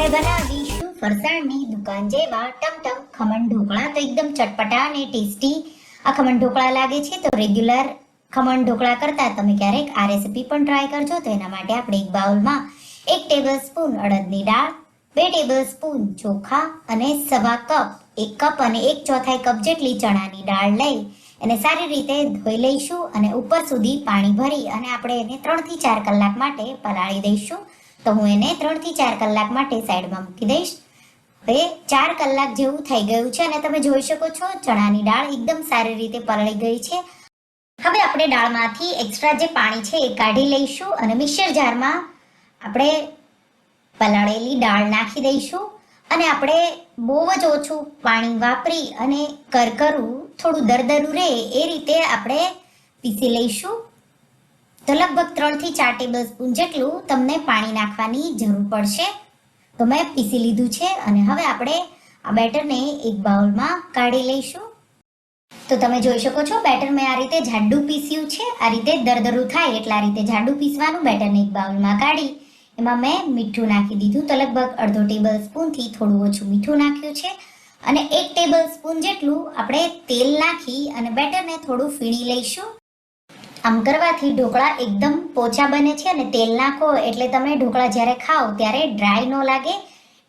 આપણે બનાવીશું ફરસાણની દુકાન જેવા ટમટમ ખમણ ઢોકળા. તો એકદમ ચટપટા અને ટેસ્ટી આ ખમણ ઢોકળા લાગે છે. તો રેગ્યુલર ખમણ ઢોકળા કરતા તમે ક્યારેક આ રેસીપી પણ ટ્રાય કરજો. તો એના માટે આપણે એક બાઉલમાં 1 ટેબલસ્પૂન અડદની દાળ, 2 ટેબલસ્પૂન ચોખા અને સવા કપ, 1 કપ અને 1/4 કપ જેટલી ચણાની દાળ લઈ એને સારી રીતે ધોઈ લઈશું અને ઉપર સુધી પાણી ભરી અને આપણે એને 3 થી 4 કલાક માટે પલાળી દઈશું. તો હું એને 3 થી 4 કલાક માટે સાઈડમાં મૂકી દઈશ. હવે 4 કલાક જેવું થઈ ગયું છે અને તમે જોઈ શકો છો ચણાની દાળ એકદમ સારી રીતે પલળી ગઈ છે. હવે આપણે દાળમાંથી એક્સ્ટ્રા જે પાણી છે એ કાઢી લઈશું અને મિક્સર જારમાં આપણે પલાળેલી દાળ નાખી દઈશું અને આપણે બહુ જ ઓછું પાણી વાપરી અને કરકરું થોડું દરદરું રહે એ રીતે આપણે પીસી લઈશું. તો લગભગ 3 થી 4 ટેબલસ્પૂન જેટલું તમને પાણી નાખવાની જરૂર પડશે. તો મેં પીસી લીધું છે અને હવે આપણે આ બેટરને એક બાઉલમાં કાઢી લઈશું. તો તમે જોઈ શકો છો બેટર મેં આ રીતે જાડું પીસ્યું છે. આ રીતે દરદરું થાય એટલે આ રીતે જાડું પીસવાનું. બેટરને એક બાઉલમાં કાઢી એમાં મેં મીઠું નાખી દીધું. તો લગભગ અડધો ટેબલસ્પૂનથી થોડું ઓછું મીઠું નાખ્યું છે અને 1 ટેબલસ્પૂન જેટલું આપણે તેલ નાખી અને બેટરને થોડું ફીણી લઈશું. આમ કરવાથી ઢોકળા એકદમ પોચા બને છે અને તેલ નાખો એટલે તમે ઢોકળા જ્યારે ખાઓ ત્યારે ડ્રાય ન લાગે.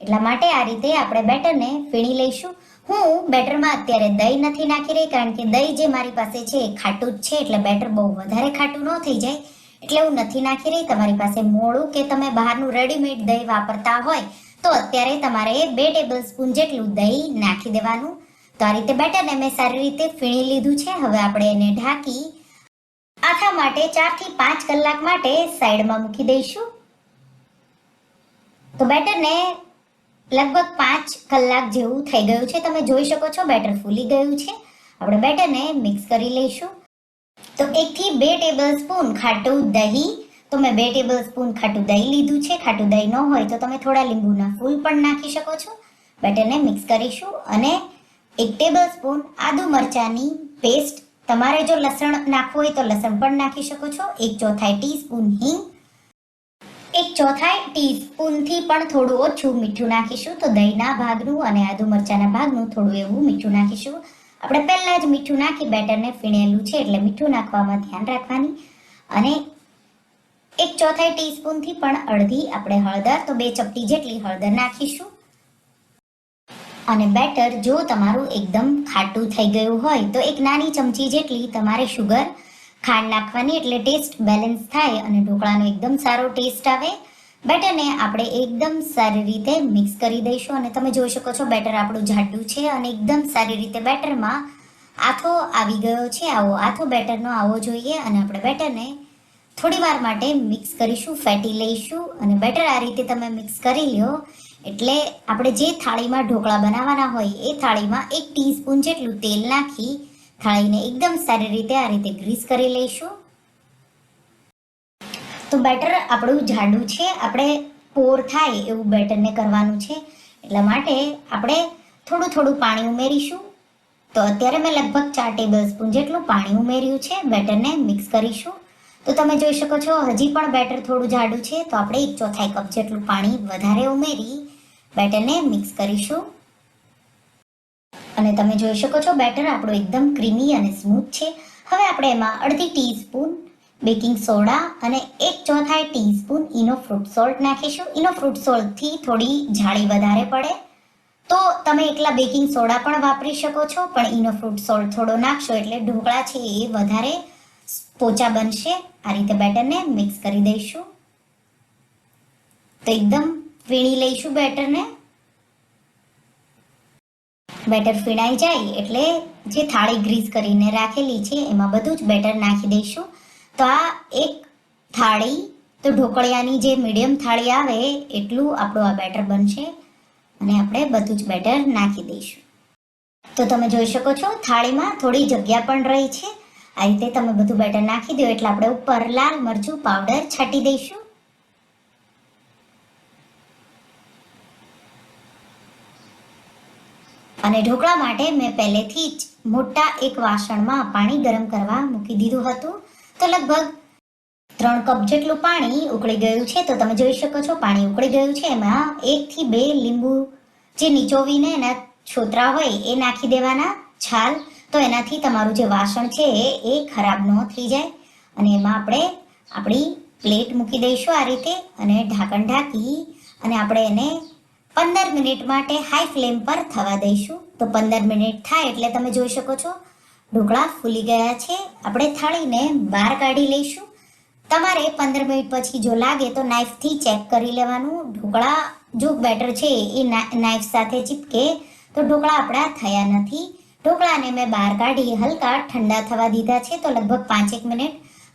એટલા માટે આ રીતે આપણે બેટરને ફીણી લઈશું. હું બેટરમાં અત્યારે દહીં નથી નાખી રહી કારણ કે દહીં જે મારી પાસે છે એ ખાટું જ છે એટલે બેટર બહુ વધારે ખાટું ન થઈ જાય એટલે હું નથી નાખી રહી. તમારી પાસે મોળું કે તમે બહારનું રેડીમેડ દહીં વાપરતા હોય તો અત્યારે તમારે 2 ટેબલસ્પૂન જેટલું દહીં નાખી દેવાનું. તો આ રીતે બેટરને મેં સારી રીતે ફીણી લીધું છે. હવે આપણે એને ઢાંકી આથા માટે 4 થી 5 કલાક માટે સાઈડમાં મૂકી દઈશું. તો બેટરને લગભગ 5 કલાક જેવું થઈ ગયું છે. તમે જોઈ શકો છો બેટર ફૂલી ગયું છે. આપણે બેટરને મિક્સ કરી લઈશું. તો 1 થી 2 ટેબલસ્પૂન ખાટું દહીં, તો મેં 2 ટેબલસ્પૂન ખાટું દહીં લીધું છે. ખાટું દહીં ન હોય તો તમે થોડા લીંબુના ફૂલ પણ નાખી શકો છો. બેટરને મિક્સ કરીશું અને 1 ટેબલસ્પૂન આદુ મરચાંની પેસ્ટ, તમારે જો લસણ નાખવું હોય તો લસણ પણ નાખી શકો છો. 1/4 ટીસ્પૂન હિંગ, 1/4 ટીસ્પૂનથી પણ થોડું ઓછું મીઠું નાખીશું. તો દહીંના ભાગનું અને આદુ મરચાંના ભાગનું થોડું એવું મીઠું નાખીશું. આપણે પહેલા જ મીઠું નાખી બેટરને ફીણેલું છે એટલે મીઠું નાખવામાં ધ્યાન રાખવાની. અને 1/4 ટીસ્પૂનથી પણ અડધી આપણે હળદર, તો 2 ચપટી જેટલી હળદર નાખીશું. અને બેટર જો તમારું એકદમ ખાટું થઈ ગયું હોય તો 1 નાની ચમચી જેટલી તમારે શુગર, ખાંડ નાખવાની એટલે ટેસ્ટ બેલેન્સ થાય અને ઢોકળાનો એકદમ સારો ટેસ્ટ આવે. બેટરને આપણે એકદમ સારી રીતે મિક્સ કરી દઈશું અને તમે જોઈ શકો છો બેટર આપણું જાડું છે અને એકદમ સારી રીતે બેટરમાં આથો આવી ગયો છે. આવો આથો બેટરનો આવવો જોઈએ અને આપણે બેટરને થોડી વાર માટે મિક્સ કરીશું, ફેટી લઈશું. અને બેટર આ રીતે તમે મિક્સ કરી લ્યો એટલે આપણે જે થાળીમાં ઢોકળા બનાવવાના હોય એ થાળીમાં 1 ટીસ્પૂન જેટલું તેલ નાખી થાળીને એકદમ સારી રીતે આ રીતે ગ્રીસ કરી લઈશું. તો બેટર આપણું જાડું છે, આપણે પોર થાય એવું બેટરને કરવાનું છે એટલા માટે આપણે થોડું થોડું પાણી ઉમેરીશું. તો અત્યારે મેં લગભગ 4 ટેબલસ્પૂન જેટલું પાણી ઉમેર્યું છે. બેટરને મિક્સ કરીશું. તો તમે જોઈ શકો છો હજી પણ બેટર થોડું જાડું છે તો આપણે 1/4 કપ જેટલું પાણી વધારે ઉમેરી બેટરને મિક્સ કરીશું. અને તમે જોઈ શકો છો બેટર આપણું એકદમ ક્રીમી અને સ્મૂથ છે. હવે આપણે એમાં અડધી ટીસ્પૂન બેકિંગ સોડા અને 1/4 ટીસ્પૂન ઇનો ફ્રૂટ સોલ્ટ નાખીશું. ઇનો ફ્રૂટ સોલ્ટથી થોડી જાળી વધારે પડે તો તમે એકલા બેકિંગ સોડા પણ વાપરી શકો છો, પણ ઇનો ફ્રૂટ સોલ્ટ થોડો નાખશો એટલે ઢોકળા છે એ વધારે પોચા બનશે. આ રીતે બેટરને મિક્સ કરી દઈશું. તો એકદમ ફીણી લઈશું બેટરને. બેટર ફીણાઈ જાય એટલે જે થાળી ગ્રીસ કરીને રાખેલી છે એમાં બધું જ બેટર નાખી દઈશું. તો આ એક થાળી, તો ઢોકળિયાની જે મીડિયમ થાળી આવે એટલું આપણું આ બેટર બનશે અને આપણે બધું જ બેટર નાખી દઈશું. તો તમે જોઈ શકો છો થાળીમાં થોડી જગ્યા પણ રહી છે. આ રીતે તમે બધું બેટર નાખી દો એટલે આપણે ઉપર લાલ મરચું પાવડર છાંટી દઈશું. અને ઢોકળા માટે મેં પહેલેથી જ મોટા એક વાસણમાં પાણી ગરમ કરવા મૂકી દીધું હતું. તો લગભગ 3 કપ જેટલું પાણી ઉકળી ગયું છે. તો તમે જોઈ શકો છો પાણી ઉકળી ગયું છે. એમાં 1 થી 2 લીંબુ જે નીચોવીને એના છોતરા હોય એ નાખી દેવાના, છાલ. તો એનાથી તમારું જે વાસણ છે એ ખરાબ ન થઈ જાય. અને એમાં આપણે આપણી પ્લેટ મૂકી દઈશું આ રીતે અને ઢાંકણ ઢાંકી અને આપણે એને 15 મિનિટ માટે હાઈ ફ્લેમ પર થવા દઈશું. તો 15 મિનિટ થાય એટલે તમે જોઈ શકો છો ઢોકળા ફૂલી ગયા છે. આપણે થાળીને બહાર કાઢી લઈશું. તમારે 15 મિનિટ પછી જો લાગે તો નાઈફથી ચેક કરી લેવાનું. ઢોકળા જો બેટર છે એ નાઈફ સાથે ચીપકે તો ઢોકળા આપણા થયા નથી. ઢોકળાને મેં બહાર કાઢી હલકા ઠંડા થવા દીધા છે. તો લગભગ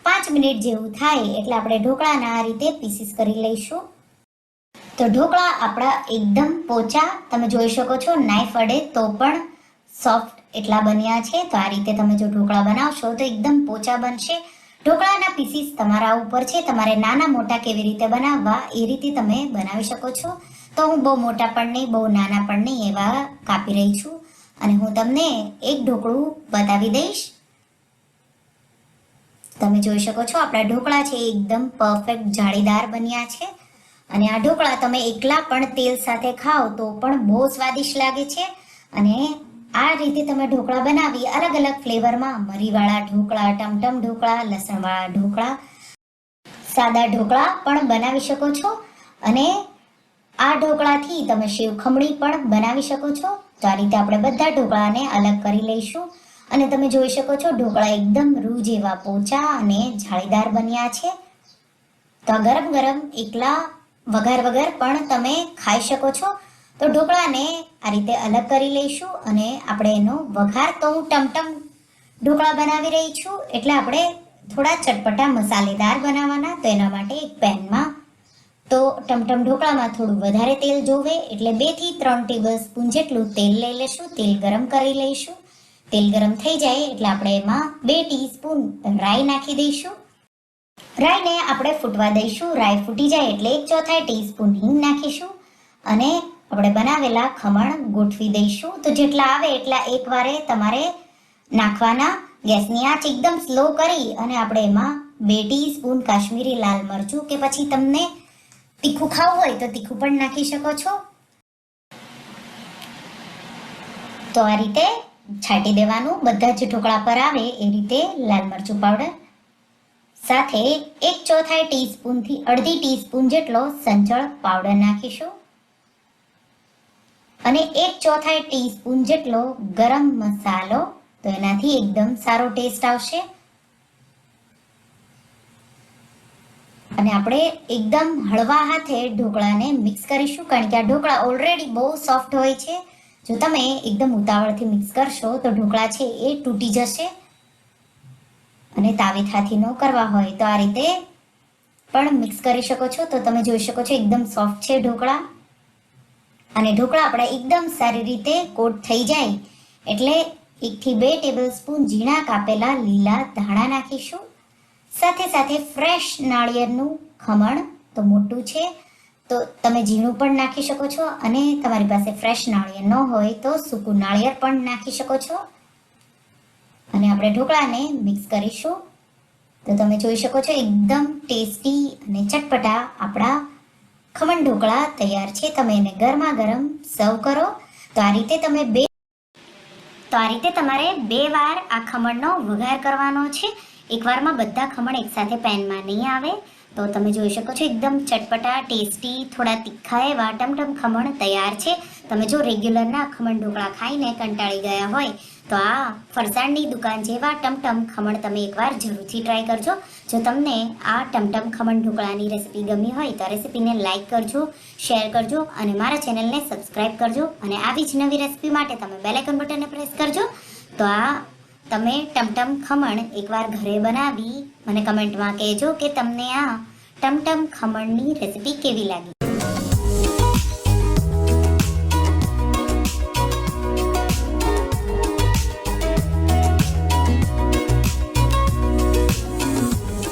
5 મિનિટ જેવું થાય એટલે આપણે ઢોકળાના આ રીતે પીસીસ કરી લઈશું. તો ઢોકળા આપણા એકદમ પોચા તમે જોઈ શકો છો, નાઈફ અડે તો પણ સોફ્ટ એટલા બન્યા છે. તો આ રીતે તમે જો ઢોકળા બનાવશો તો એકદમ પોચા બનશે. ઢોકળાના પીસીસ તમારા ઉપર છે, તમારે નાના મોટા કેવી રીતે બનાવવા એ રીતે તમે બનાવી શકો છો. તો હું બહુ મોટા પણ નહીં બહુ નાના પણ નહીં એવા કાપી રહી છું અને હું તમને એક ઢોકળું બતાવી દઈશ. તમે જોઈ શકો છો આપણા ઢોકળા છે એકદમ પરફેક્ટ જાળીદાર બન્યા છે. અને આ ઢોકળા તમે એકલા પણ તેલ સાથે ખાઓ તો પણ બહુ સ્વાદિષ્ટ લાગે છે. અને આ રીતે તમે ઢોકળા બનાવી અલગ અલગ ફ્લેવરમાં મરીવાળા ઢોકળા, ટમટમ ઢોકળા, લસણવાળા ઢોકળા, સાદા ઢોકળા પણ બનાવી શકો છો. અને આ ઢોકળાથી તમે સેવ ખમણી પણ બનાવી શકો છો. તો આ રીતે આપણે બધા ઢોકળાને અલગ કરી લઈશું. અને તમે જોઈ શકો છો ઢોકળા એકદમ રૂ જેવા પોચા અને જાળીદાર બન્યા છે. તો આ ગરમ ગરમ એકલા વઘાર વગર પણ તમે ખાઈ શકો છો. તો ઢોકળાને આ રીતે અલગ કરી લઈશું અને આપણે એનો વઘાર, તો હું ટમટમ ઢોકળા બનાવી રહી છું એટલે આપણે થોડા ચટપટા મસાલેદાર બનાવવાના. તો એના માટે એક પેનમાં તો ટમટમ ઢોકળામાં થોડું વધારે તેલ જોવે એટલે 2 થી 3 ટેબલ સ્પૂન જેટલું તેલ લઈ લેશું. તેલ ગરમ કરી લઈશું. તેલ ગરમ થઈ જાય એટલે આપણે એમાં 2 ટીસ્પૂન રાઈ નાખી દઈશું. રાઈને આપણે ફૂટવા દઈશું. રાઈ ફૂટી જાય એટલે 1/4 ટીસ્પૂન હિંગ નાખીશું અને આપણે બનાવેલા ખમણ ગોઠવી દઈશું. તો જેટલા આવે એટલા એકવારે તમારે નાખવાના. ગેસની આંચ એકદમ સ્લો કરી અને આપણે એમાં 2 ટીસ્પૂન કાશ્મીરી લાલ મરચું, કે પછી તમને તીખું ખાવું હોય તો તીખું પણ નાખી શકો છો. તો આ રીતે છાંટી દેવાનું બધા જ ઢોકળા પર આવે એ રીતે લાલ મરચું પાવડર. સાથે 1/4 ટીસ્પૂનથી અડધી ટીસ્પૂન જેટલો સંચળ પાવડર નાખીશું અને 1/4 ટીસ્પૂન જેટલો ગરમ મસાલો. તો એનાથી એકદમ સારો ટેસ્ટ આવશે. અને આપણે એકદમ હળવા હાથે ઢોકળાને મિક્સ કરીશું કારણ કે આ ઢોકળા ઓલરેડી બહુ સોફ્ટ હોય છે. જો તમે એકદમ ઉતાવળથી મિક્સ કરશો તો ઢોકળા છે એ તૂટી જશે. અને તાવેથાથી ન કરવા હોય તો આ રીતે પણ મિક્સ કરી શકો છો. તો તમે જોઈ શકો છો એકદમ સોફ્ટ છે ઢોકળા. અને ઢોકળા આપણા એકદમ સારી રીતે કોટ થઈ જાય એટલે 1 થી 2 ટેબલ સ્પૂન ઝીણા કાપેલા લીલા ધાણા નાખીશું. સાથે સાથે ફ્રેશ નાળિયેરનું ખમણ, તો મોટું છે તો તમે ઝીણું પણ નાખી શકો છો અને તમારી પાસે ફ્રેશ નાળિયેર ન હોય તો સૂકું નાળિયેર પણ નાખી શકો છો. અને આપણે ઢોકળાને મિક્સ કરીશું. તો તમે જોઈ શકો છો એકદમ ટેસ્ટી અને ચટપટા આપણા ખમણ ઢોકળા તૈયાર છે. તમે એને ગરમા ગરમ સર્વ કરો. તો આ રીતે તમારે 2 વાર આ ખમણનો વઘાર કરવાનો છે. એકવારમાં બધા ખમણ એકસાથે પેનમાં નહીં આવે. તો તમે જોઈ શકો છો એકદમ ચટપટા, ટેસ્ટી, થોડા તીખા એવા ટમટમ ખમણ તૈયાર છે. તમે જો રેગ્યુલરના ખમણ ઢોકળા ખાઈને કંટાળી ગયા હોય તો આ ફરસાણની દુકાન જેવા ટમટમ ખમણ તમે એકવાર જરૂરથી ટ્રાય કરજો. જો તમને આ ટમટમ ખમણ ઢોકળાની રેસીપી ગમી હોય તો રેસીપીને લાઇક કરજો, શેર કરજો અને મારા ચેનલને સબસ્ક્રાઇબ કરજો. અને આવી જ નવી રેસીપી માટે તમે બેલ આઇકન બટનને પ્રેસ કરજો. તો આ તમે ટમટમ ખમણ એકવાર ઘરે બનાવી મને કમેન્ટમાં કહેજો કે તમને આ ટમટમ ખમણની રેસીપી કેવી લાગી.